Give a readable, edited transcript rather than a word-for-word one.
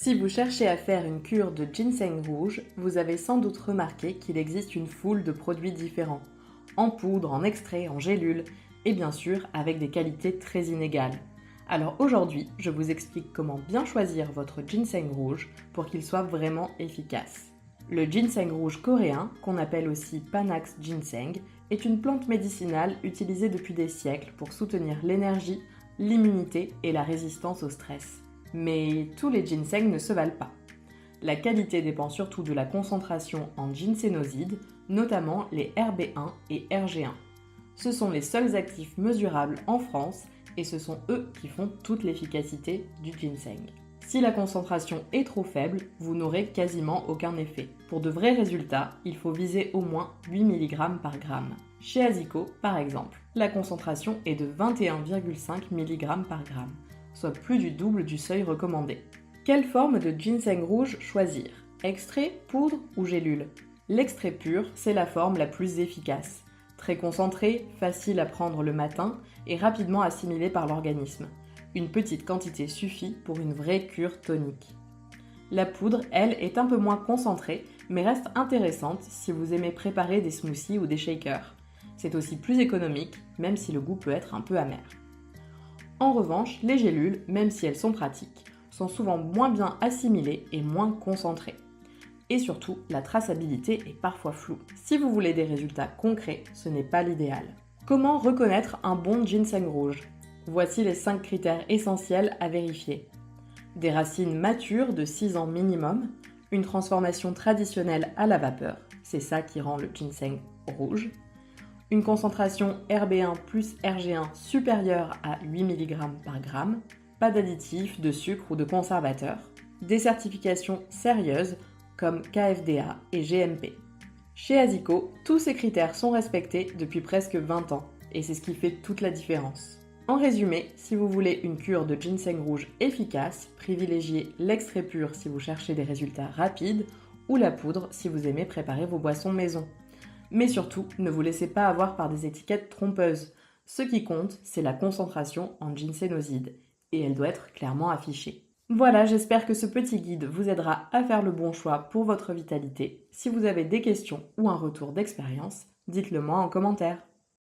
Si vous cherchez à faire une cure de ginseng rouge, vous avez sans doute remarqué qu'il existe une foule de produits différents, en poudre, en extrait, en gélule, et bien sûr avec des qualités très inégales. Alors aujourd'hui, je vous explique comment bien choisir votre ginseng rouge pour qu'il soit vraiment efficace. Le ginseng rouge coréen, qu'on appelle aussi Panax ginseng, est une plante médicinale utilisée depuis des siècles pour soutenir l'énergie, l'immunité et la résistance au stress. Mais tous les ginsengs ne se valent pas. La qualité dépend surtout de la concentration en ginsénoside, notamment les RB1 et RG1. Ce sont les seuls actifs mesurables en France et ce sont eux qui font toute l'efficacité du ginseng. Si la concentration est trop faible, vous n'aurez quasiment aucun effet. Pour de vrais résultats, il faut viser au moins 8 mg par gramme. Chez Asico, par exemple, la concentration est de 21,5 mg par gramme, soit plus du double du seuil recommandé. Quelle forme de ginseng rouge choisir? Extrait, poudre ou gélule? L'extrait pur, c'est la forme la plus efficace. Très concentré, facile à prendre le matin et rapidement assimilé par l'organisme. Une petite quantité suffit pour une vraie cure tonique. La poudre, elle, est un peu moins concentrée, mais reste intéressante si vous aimez préparer des smoothies ou des shakers. C'est aussi plus économique, même si le goût peut être un peu amer. En revanche, les gélules, même si elles sont pratiques, sont souvent moins bien assimilées et moins concentrées. Et surtout, la traçabilité est parfois floue. Si vous voulez des résultats concrets, ce n'est pas l'idéal. Comment reconnaître un bon ginseng rouge? Voici les 5 critères essentiels à vérifier. Des racines matures de 6 ans minimum, une transformation traditionnelle à la vapeur, c'est ça qui rend le ginseng rouge, une concentration RB1 plus RG1 supérieure à 8 mg par gramme, pas d'additifs, de sucre ou de conservateurs, des certifications sérieuses comme KFDA et GMP. Chez Asico, tous ces critères sont respectés depuis presque 20 ans et c'est ce qui fait toute la différence. En résumé, si vous voulez une cure de ginseng rouge efficace, privilégiez l'extrait pur si vous cherchez des résultats rapides ou la poudre si vous aimez préparer vos boissons maison. Mais surtout, ne vous laissez pas avoir par des étiquettes trompeuses. Ce qui compte, c'est la concentration en ginsénoside et elle doit être clairement affichée. Voilà, j'espère que ce petit guide vous aidera à faire le bon choix pour votre vitalité. Si vous avez des questions ou un retour d'expérience, dites-le moi en commentaire.